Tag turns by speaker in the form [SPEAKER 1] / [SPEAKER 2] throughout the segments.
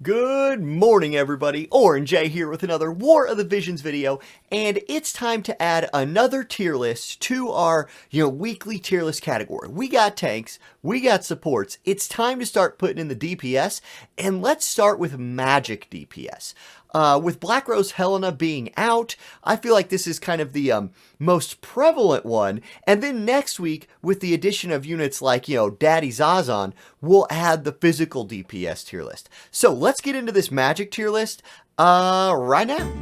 [SPEAKER 1] Good morning, everybody. Orange J here with another War of the Visions video, and it's time to add another tier list to our, weekly tier list category. We got tanks, we got supports. It's time to start putting in the DPS, and let's start with magic DPS. With Black Rose Helena being out, I feel like this is kind of the most prevalent one. And then next week, with the addition of units like, Daddy Zazan, we'll add the physical DPS tier list. So let's get into this magic tier list right now.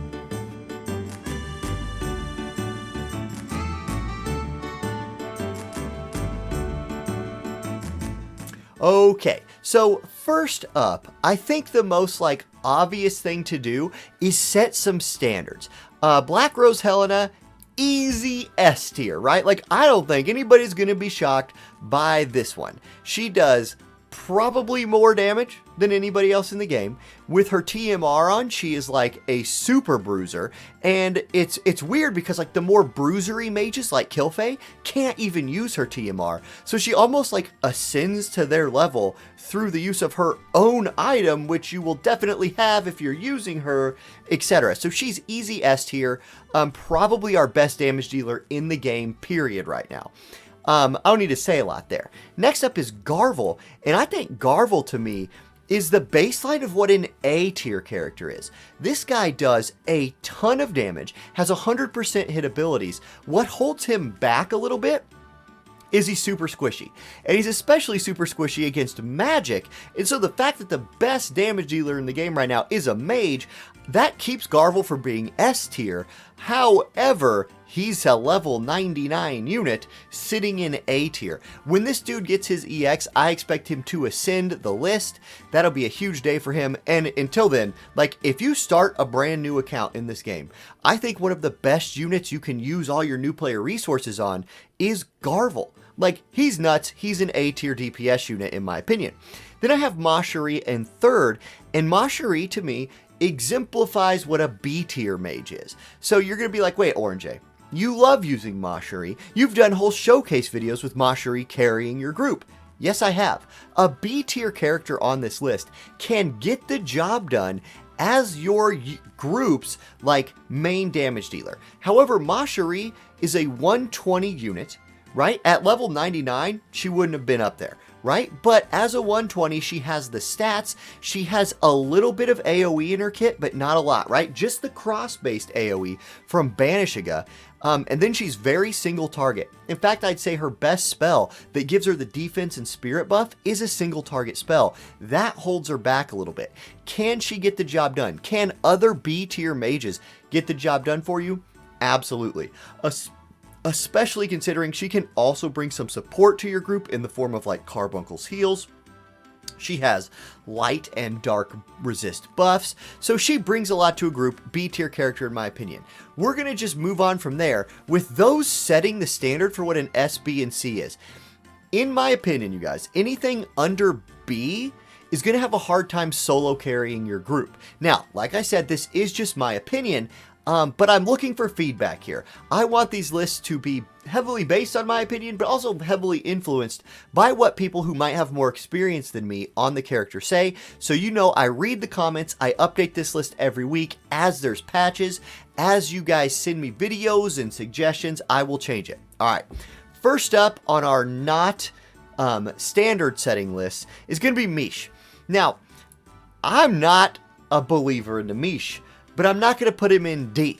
[SPEAKER 1] Okay, so first up, I think the most obvious thing to do is set some standards. Black Rose Helena, easy S tier, right? I don't think anybody's gonna be shocked by this one. She does probably more damage than anybody else in the game. With her TMR on, she is like a super bruiser, and it's weird because the more bruisery mages like Kilfei can't even use her TMR, so she almost ascends to their level through the use of her own item, which you will definitely have if you're using her, etc. So she's easy S tier, probably our best damage dealer in the game, period, right now. I don't need to say a lot there. Next up is Garvel, and I think Garvel to me is the baseline of what an A tier character is. This guy does a ton of damage, has 100% hit abilities. What holds him back a little bit is he's super squishy, and he's especially super squishy against magic, and so the fact that the best damage dealer in the game right now is a mage, that keeps Garvel from being S tier. However, he's a level 99 unit sitting in A tier. When this dude gets his EX, I expect him to ascend the list. That'll be a huge day for him, and until then, if you start a brand new account in this game, I think one of the best units you can use all your new player resources on is Garvel. He's nuts. He's an A tier DPS unit in my opinion. Then I have Mashuri in third, and Mashuri to me exemplifies what a B tier mage is. So you're going to be like, wait, Orange A, you love using Mashuri. You've done whole showcase videos with Mashuri carrying your group. Yes, I have. A B tier character on this list can get the job done as your group's main damage dealer. However, Mashuri is a 120 unit, right? At level 99, she wouldn't have been up there, right? But as a 120, she has the stats. She has a little bit of AoE in her kit, but not a lot, right? Just the cross-based AoE from Banishiga. And then she's very single target. In fact, I'd say her best spell that gives her the defense and spirit buff is a single target spell. That holds her back a little bit. Can she get the job done? Can other B tier mages get the job done for you? Absolutely. Especially considering she can also bring some support to your group in the form of Carbuncle's heals. She has light and dark resist buffs, so she brings a lot to a group. B tier character in my opinion. We're going to just move on from there with those setting the standard for what an S, B, and C is. In my opinion, you guys, anything under B is going to have a hard time solo carrying your group. Now, like I said, this is just my opinion. But I'm looking for feedback here. I want these lists to be heavily based on my opinion, but also heavily influenced by what people who might have more experience than me on the character say. So I read the comments, I update this list every week as there's patches. As you guys send me videos and suggestions, I will change it. Alright, first up on our not standard setting list is going to be Mish. Now, I'm not a believer in the Mish, but I'm not going to put him in D.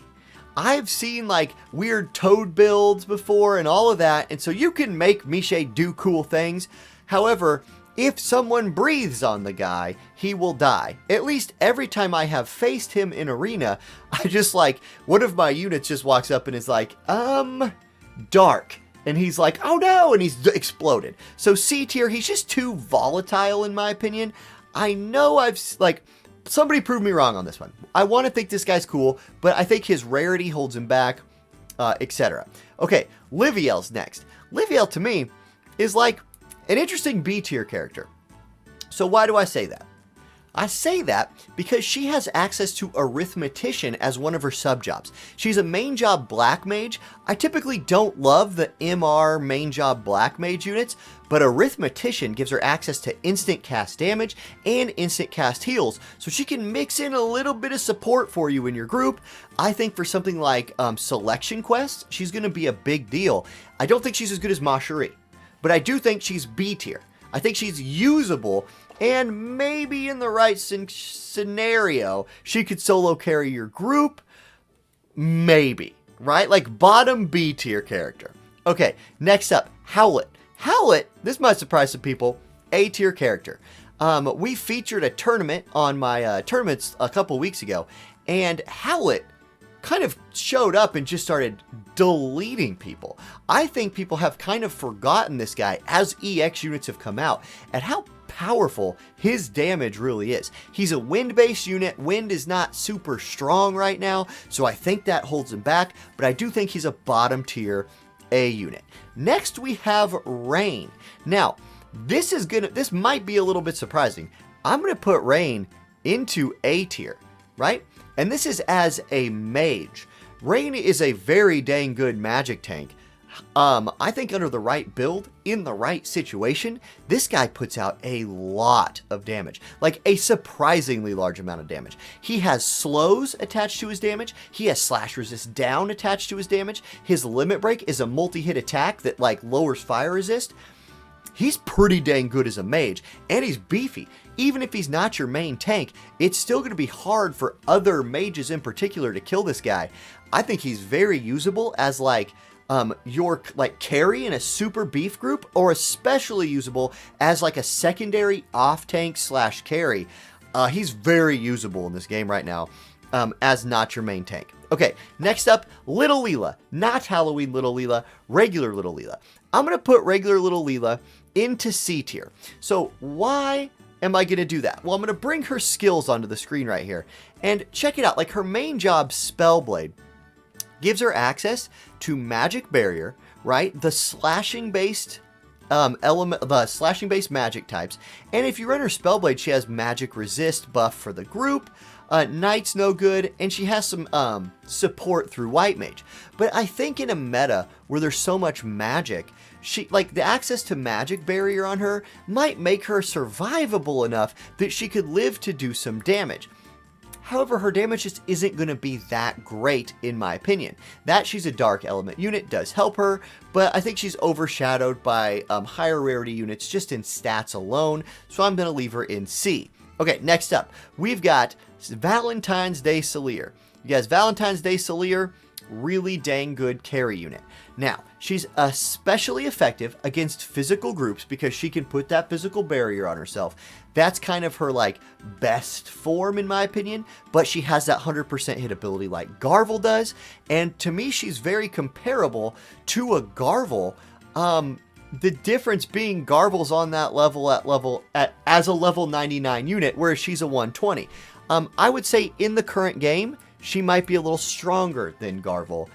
[SPEAKER 1] I've seen weird toad builds before and all of that, and so you can make Miche do cool things. However, if someone breathes on the guy, he will die. At least every time I have faced him in arena, I just one of my units just walks up and is dark. And he's like, oh no, and he's exploded. So C tier, he's just too volatile in my opinion. I know somebody prove me wrong on this one. I want to think this guy's cool, but I think his rarity holds him back, etc. Okay, Livia's next. Livia, to me, is an interesting B tier character. So why do I say that? I say that because she has access to Arithmetician as one of her sub-jobs. She's a main job Black Mage. I typically don't love the MR main job Black Mage units, but Arithmetician gives her access to instant cast damage and instant cast heals, so she can mix in a little bit of support for you in your group. I think for something like Selection Quest, she's going to be a big deal. I don't think she's as good as Mashuri, but I do think she's B tier. I think she's usable, and maybe in the right scenario, she could solo carry your group. Maybe, right? Like bottom B tier character. Okay, next up, Howlett. Howlett, this might surprise some people, A tier character. We featured a tournament on my tournaments a couple weeks ago, and Howlett kind of showed up and just started deleting people. I think people have kind of forgotten this guy as EX units have come out and how powerful his damage really is. He's a wind-based unit. Wind is not super strong right now, so I think that holds him back, but I do think he's a bottom tier A unit. Next we have Rain. Now, this might be a little bit surprising. I'm gonna put Rain into A tier, right? And this is as a mage. Rain is a very dang good magic tank. I think under the right build, in the right situation, this guy puts out a lot of damage. Like a surprisingly large amount of damage. He has slows attached to his damage. He has slash resist down attached to his damage. His limit break is a multi-hit attack that like lowers fire resist. He's pretty dang good as a mage, and he's beefy. Even if he's not your main tank, it's still going to be hard for other mages in particular to kill this guy. I think he's very usable as like your like carry in a super beef group, or especially usable as like a secondary off tank slash carry. He's very usable in this game right now as not your main tank. Okay, next up, Little Lila. Not Halloween Little Lila, regular Little Lila. I'm going to put regular Little Lila into C tier. So why am I going to do that? Well, I'm going to bring her skills onto the screen right here. And check it out. Like her main job, Spellblade, gives her access to Magic Barrier, right? The slashing-based the slashing-based magic types. And if you run her Spellblade, she has Magic Resist buff for the group. Knight's no good, and she has some support through White Mage. But I think in a meta where there's so much magic, she like the access to Magic Barrier on her might make her survivable enough that she could live to do some damage. However, her damage just isn't going to be that great, in my opinion. That she's a Dark Element unit does help her, but I think she's overshadowed by higher rarity units just in stats alone, so I'm going to leave her in C. Okay, next up, we've got Valentine's Day Salir. You guys, Valentine's Day Salir, really dang good carry unit. Now, she's especially effective against physical groups because she can put that physical barrier on herself. That's kind of her like best form in my opinion, but she has that 100% hit ability like Garvel does, and to me she's very comparable to a Garvel. The difference being Garvel's on that level as a level 99 unit, whereas she's a 120. I would say in the current game, she might be a little stronger than Garvel.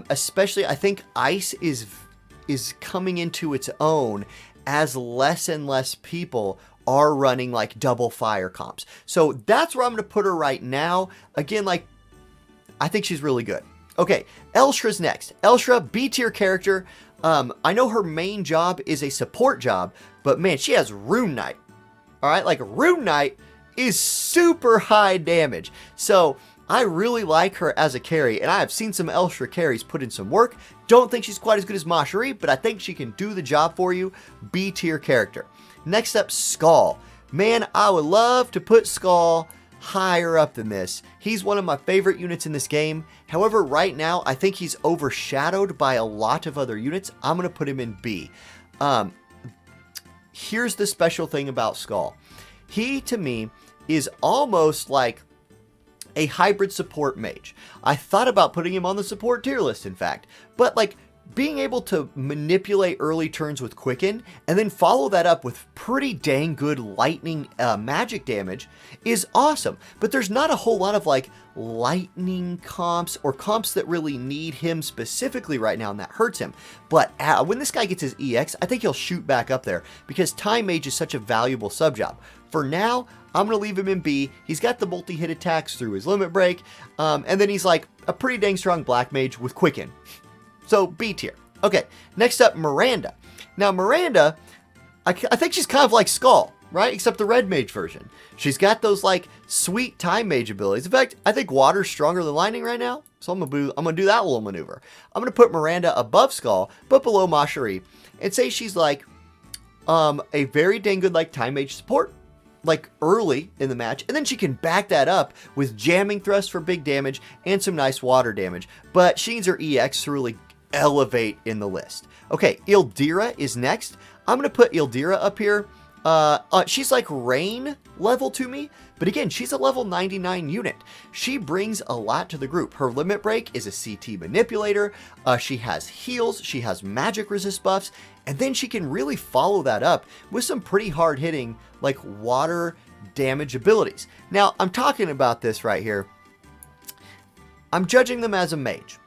[SPEAKER 1] Especially, I think Ice is coming into its own as less and less people are running like double fire comps. So that's where I'm going to put her right now. Again, like, I think she's really good. Okay, Elshra's next. Elshra, B tier character. I know her main job is a support job, but man, she has Rune Knight. All right, like Rune Knight is super high damage. So I really like her as a carry, and I have seen some Elshra carries put in some work. Don't think she's quite as good as Mashuri, but I think she can do the job for you. B tier character. Next up, Skull. Man, I would love to put Skull higher up than this. He's one of my favorite units in this game. However, right now, I think he's overshadowed by a lot of other units. I'm going to put him in B. Here's the special thing about Skull. He, to me, is almost like a hybrid support mage. I thought about putting him on the support tier list, in fact, but like being able to manipulate early turns with Quicken and then follow that up with pretty dang good lightning magic damage is awesome. But there's not a whole lot of like lightning comps or comps that really need him specifically right now, and that hurts him. But when this guy gets his EX, I think he'll shoot back up there because Time Mage is such a valuable sub job. For now, I'm going to leave him in B. He's got the multi-hit attacks through his limit break. And then he's like a pretty dang strong black mage with Quicken. So B tier. Okay, next up, Miranda. Now, Miranda, I think she's kind of like Skull, right? Except the red mage version. She's got those like sweet time mage abilities. In fact, I think water's stronger than lightning right now. So I'm gonna do that little maneuver. I'm gonna put Miranda above Skull, but below Mashuri, and say she's like a very dang good like time mage support, like early in the match, and then she can back that up with jamming thrust for big damage and some nice water damage. But she needs her EX to really elevate in the list. Okay, Idira is next. I'm gonna put Idira up here. She's like Rain level to me, but again, she's a level 99 unit. She brings a lot to the group. Her limit break is a CT manipulator. She has heals. She has magic resist buffs, and then she can really follow that up with some pretty hard hitting like water damage abilities. Now, I'm talking about this right here. I'm judging them as a mage,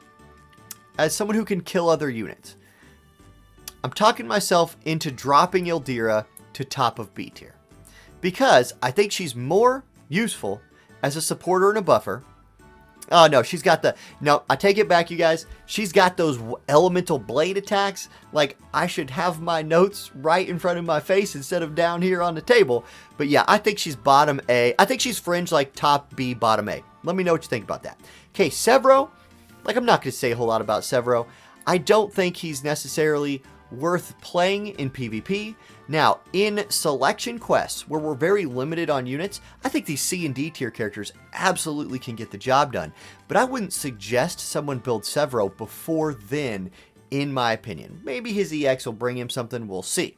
[SPEAKER 1] as someone who can kill other units. I'm talking myself into dropping Idira to top of B tier, because I think she's more useful as a supporter and a buffer. Oh no, she's got no, I take it back, you guys. She's got those elemental blade attacks. Like, I should have my notes right in front of my face instead of down here on the table. But yeah, I think she's bottom A. I think she's fringe like top B, bottom A. Let me know what you think about that. Okay, Severo. Like, I'm not going to say a whole lot about Severo. I don't think he's necessarily worth playing in PvP. Now, in selection quests, where we're very limited on units, I think these C and D tier characters absolutely can get the job done. But I wouldn't suggest someone build Severo before then, in my opinion. Maybe his EX will bring him something, we'll see.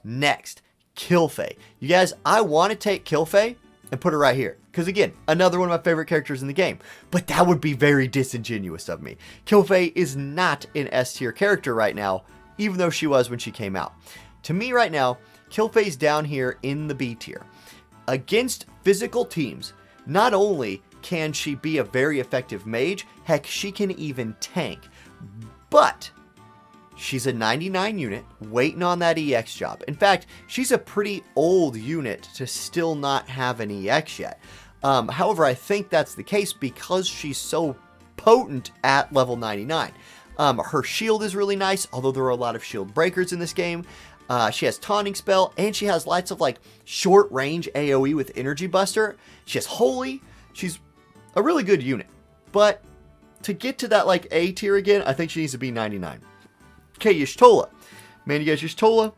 [SPEAKER 1] Next, Kilfei. You guys, I want to take Kilfei and put her right here. Because again, another one of my favorite characters in the game. But that would be very disingenuous of me. Kilfei is not an S tier character right now, even though she was when she came out. To me right now, Kilfei's down here in the B tier. Against physical teams, not only can she be a very effective mage, heck, she can even tank. But she's a 99 unit waiting on that EX job. In fact, she's a pretty old unit to still not have an EX yet. However, I think that's the case because she's so potent at level 99. Her shield is really nice, although there are a lot of shield breakers in this game. She has taunting spell, and she has lots of like short range AoE with energy buster. She has holy. She's a really good unit. But to get to that like A tier again, I think she needs to be 99. Okay, Y'shtola. Man, you guys, Y'shtola.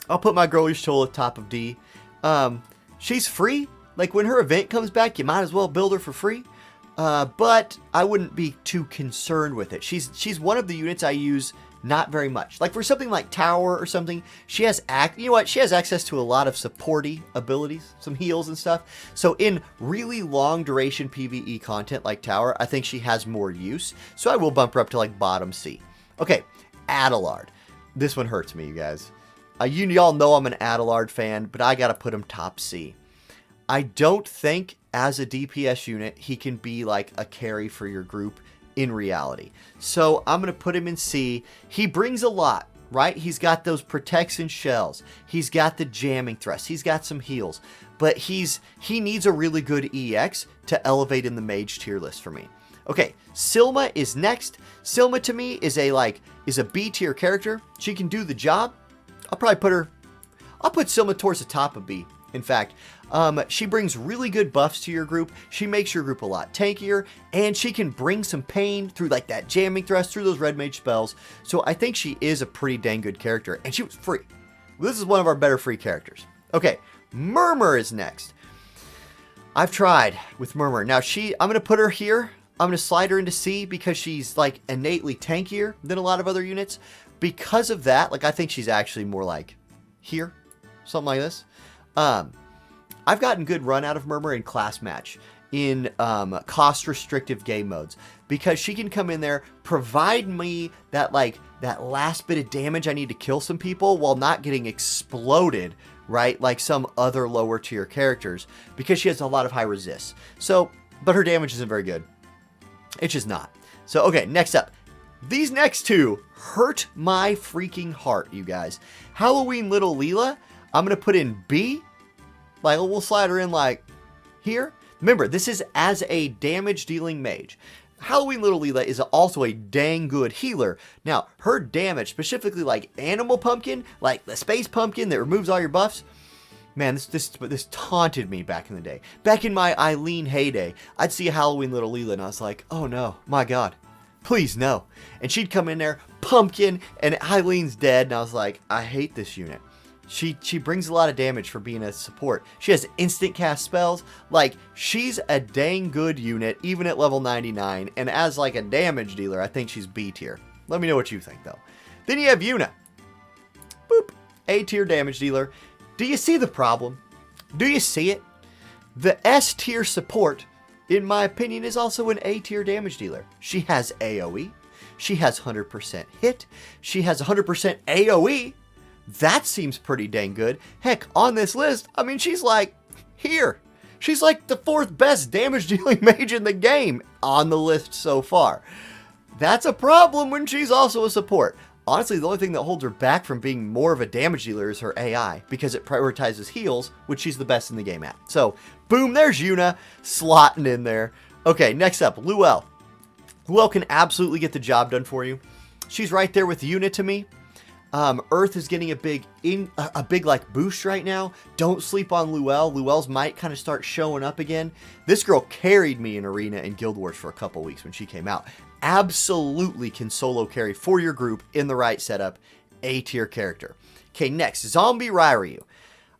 [SPEAKER 1] I'll put my girl Y'shtola top of D. She's free. Like, when her event comes back, you might as well build her for free. But I wouldn't be too concerned with it. She's one of the units I use not very much. Like for something like Tower or something, she has she has access to a lot of supporty abilities, some heals and stuff. So in really long duration PvE content like Tower, I think she has more use. So I will bump her up to like bottom C. Okay, Adelard. This one hurts me, you guys. Y'all know I'm an Adelard fan, but I gotta put him top C. I don't think as a DPS unit, he can be like a carry for your group in reality. So I'm going to put him in C. He brings a lot, right? He's got those protects and shells. He's got the jamming thrust. He's got some heals. But he needs a really good EX to elevate in the mage tier list for me. Okay, Silma is next. Silma to me is a B tier character. She can do the job. I'll put Silma towards the top of B. In fact, she brings really good buffs to your group. She makes your group a lot tankier, and she can bring some pain through like that jamming thrust, through those red mage spells. So I think she is a pretty dang good character, and she was free. This is one of our better free characters. Okay, Murmur is next. I've tried with Murmur. Now I'm going to put her here. I'm going to slide her into C because she's like innately tankier than a lot of other units. Because of that, like I think she's actually more like here, something like this. I've gotten good run out of Murmur in class match in cost restrictive game modes because she can come in there, provide me that last bit of damage I need to kill some people while not getting exploded, right? Like some other lower tier characters, because she has a lot of high resists. So, but her damage isn't very good. It's just not. So, okay, next up. These next two hurt my freaking heart, you guys. Halloween Little Lila, I'm going to put in B. Like, we'll slide her in like here. Remember, this is as a damage dealing mage. Halloween Little Lila is also a dang good healer. Now, her damage, specifically like Animal Pumpkin, like the Space Pumpkin that removes all your buffs, man, this taunted me back in the day. Back in my Eileen heyday, I'd see a Halloween Little Lila and I was like, oh no, my God, please no. And she'd come in there, Pumpkin, and Eileen's dead, and I was like, I hate this unit. She brings a lot of damage for being a support. She has instant cast spells. Like, she's a dang good unit, even at level 99. And as like a damage dealer, I think she's B tier. Let me know what you think, though. Then you have Yuna. Boop. A tier damage dealer. Do you see the problem? Do you see it? The S tier support, in my opinion, is also an A tier damage dealer. She has AoE. She has 100% hit. She has 100% AoE. That seems pretty dang good. Heck, on this list, I mean, she's like here. She's like the 4th best damage dealing mage in the game on the list so far. That's a problem when she's also a support. Honestly, the only thing that holds her back from being more of a damage dealer is her AI, because it prioritizes heals, which she's the best in the game at. So, boom, there's Yuna slotting in there. Okay, next up, Luella. Luella can absolutely get the job done for you. She's right there with Yuna to me. Earth is getting a big like boost right now. Don't sleep on Luella. Luella's might kind of start showing up again. This girl carried me in Arena and Guild Wars for a couple weeks when she came out. Absolutely can solo carry for your group in the right setup. A tier character. Okay, next, Zombie Ryrou.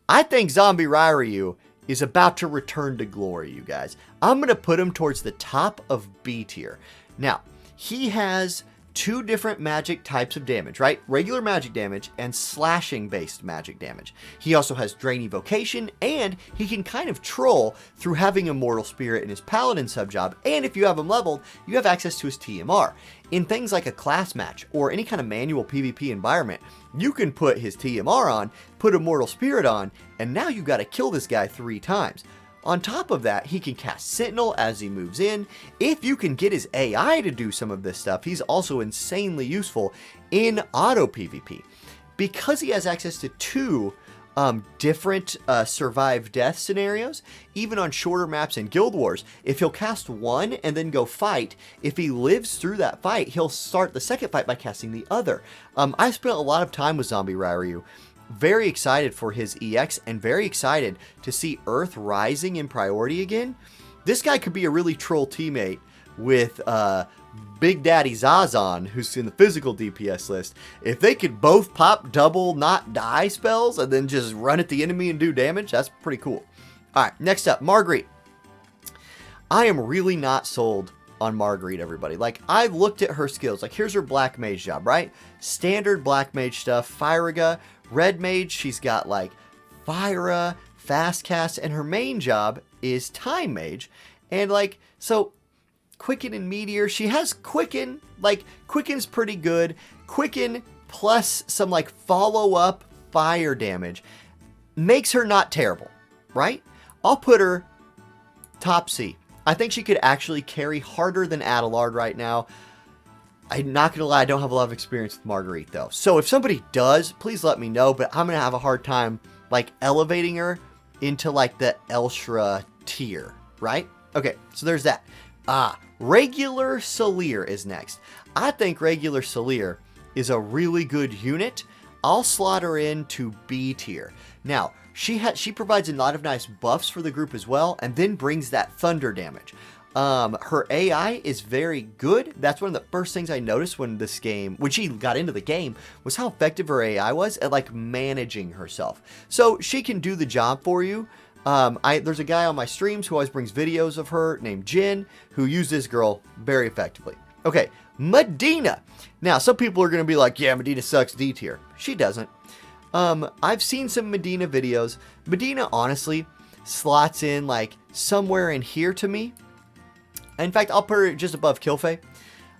[SPEAKER 1] I think Zombie Ryrou is about to return to glory, you guys. I'm going to put him towards the top of B tier. Now, he has 2 different magic types of damage, right? Regular magic damage and slashing based magic damage. He also has Drain Evocation, and he can kind of troll through having Immortal Spirit in his Paladin subjob, and if you have him leveled, you have access to his TMR. In things like a class match or any kind of manual PvP environment, you can put his TMR on, put Immortal Spirit on, and now you've got to kill this guy 3 times. On top of that, he can cast Sentinel as he moves in. If you can get his AI to do some of this stuff, he's also insanely useful in auto PvP. Because he has access to 2 different survive death scenarios, even on shorter maps in Guild Wars, if he'll cast one and then go fight, if he lives through that fight, he'll start the second fight by casting the other. I spent a lot of time with Zombie Ryrou. Very excited for his EX and very excited to see Earth rising in priority again. This guy could be a really troll teammate with Big Daddy Zazan, who's in the physical DPS list. If they could both pop double not die spells and then just run at the enemy and do damage, that's pretty cool. Alright, next up, Marguerite. I am really not sold on Marguerite, everybody. Like, I looked at her skills. Like, here's her Black Mage job, right? Standard Black Mage stuff. Fyriga. Red Mage, she's got like Fyra, Fast Cast, and her main job is Time Mage. And like, so Quicken and Meteor, she has Quicken, like Quicken's pretty good. Quicken plus some like follow-up fire damage makes her not terrible, right? I'll put her top C. I think she could actually carry harder than Adelard right now. I'm not going to lie, I don't have a lot of experience with Marguerite, though. So if somebody does, please let me know, but I'm going to have a hard time, like, elevating her into, like, the Elshra tier, right? Okay, so there's that. Regular Salir is next. I think Regular Salir is a really good unit. I'll slot her into B tier. Now, she provides a lot of nice buffs for the group as well, and then brings that thunder damage. Her AI is very good. That's one of the first things I noticed when she got into the game, was how effective her AI was at like managing herself. So she can do the job for you. There's a guy on my streams who always brings videos of her named Jin, who used this girl very effectively. Okay, Medina. Now, some people are going to be like, yeah, Medina sucks D tier. She doesn't. I've seen some Medina videos. Medina honestly slots in like somewhere in here to me. In fact, I'll put her just above Kilfei.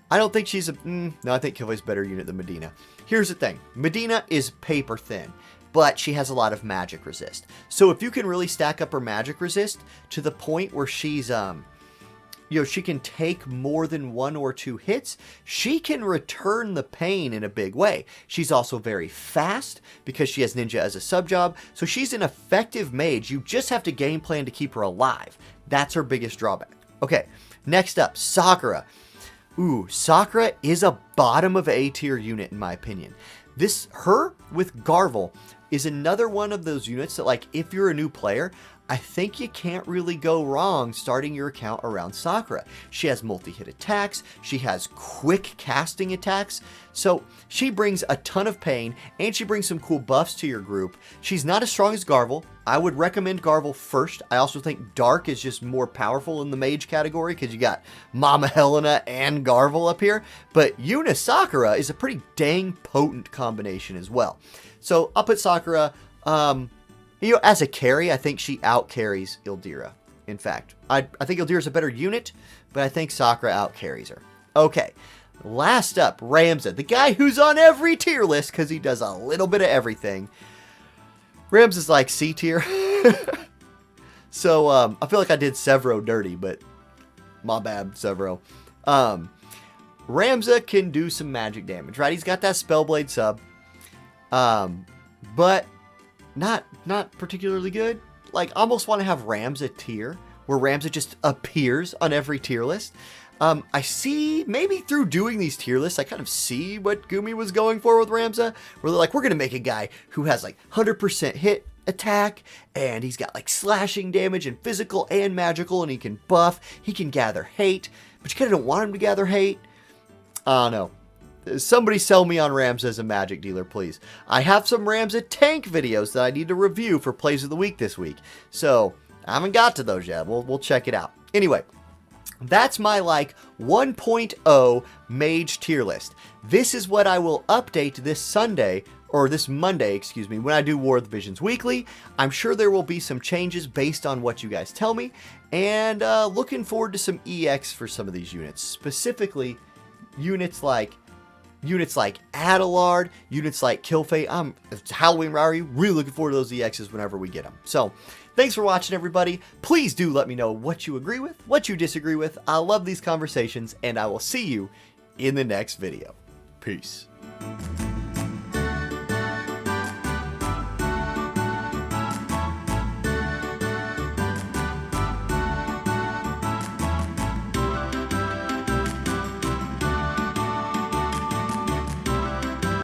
[SPEAKER 1] I don't think she's no, I think Kilfei's a better unit than Medina. Here's the thing. Medina is paper thin, but she has a lot of magic resist. So if you can really stack up her magic resist to the point where she's she can take more than 1 or 2 hits. She can return the pain in a big way. She's also very fast because she has ninja as a sub job. So she's an effective mage. You just have to game plan to keep her alive. That's her biggest drawback. Okay, next up, Sakura. Ooh, Sakura is a bottom of A tier unit in my opinion. Her with Garvel is another one of those units that, like, if you're a new player, I think you can't really go wrong starting your account around Sakura. She has multi-hit attacks, she has quick casting attacks, so she brings a ton of pain, and she brings some cool buffs to your group. She's not as strong as Garvel. I would recommend Garvel first. I also think Dark is just more powerful in the mage category because you got Mama Helena and Garvel up here, but Yuna Sakura is a pretty dang potent combination as well. So I'll put Sakura, as a carry, I think she out-carries Idira. In fact, I think Idira's a better unit, but I think Sakura out-carries her. Okay, last up, Ramza, the guy who's on every tier list because he does a little bit of everything. Ramza's like C tier. So, I feel like I did Severo dirty, but my bad, Severo. Ramza can do some magic damage, right? He's got that Spellblade sub, but not particularly good. Like, I almost want to have Ramza tier, where Ramza just appears on every tier list. I see, maybe through doing these tier lists, I kind of see what Gumi was going for with Ramza, where they're like, we're going to make a guy who has like 100% hit attack, and he's got like slashing damage and physical and magical, and he can buff, he can gather hate, but you kind of don't want him to gather hate. I don't know. Somebody sell me on Ramza as a magic dealer, please. I have some Ramza tank videos that I need to review for Plays of the Week this week, so I haven't got to those yet. We'll check it out. Anyway, that's my like 1.0 mage tier list. This is what I will update this Sunday, or this Monday, excuse me, when I do War of the Visions Weekly. I'm sure there will be some changes based on what you guys tell me, and looking forward to some EX for some of these units, specifically units like Adelard, units like Killfate. Halloween Ryrou, really looking forward to those EXs whenever we get them. So, thanks for watching, everybody. Please do let me know what you agree with, what you disagree with. I love these conversations, and I will see you in the next video. Peace.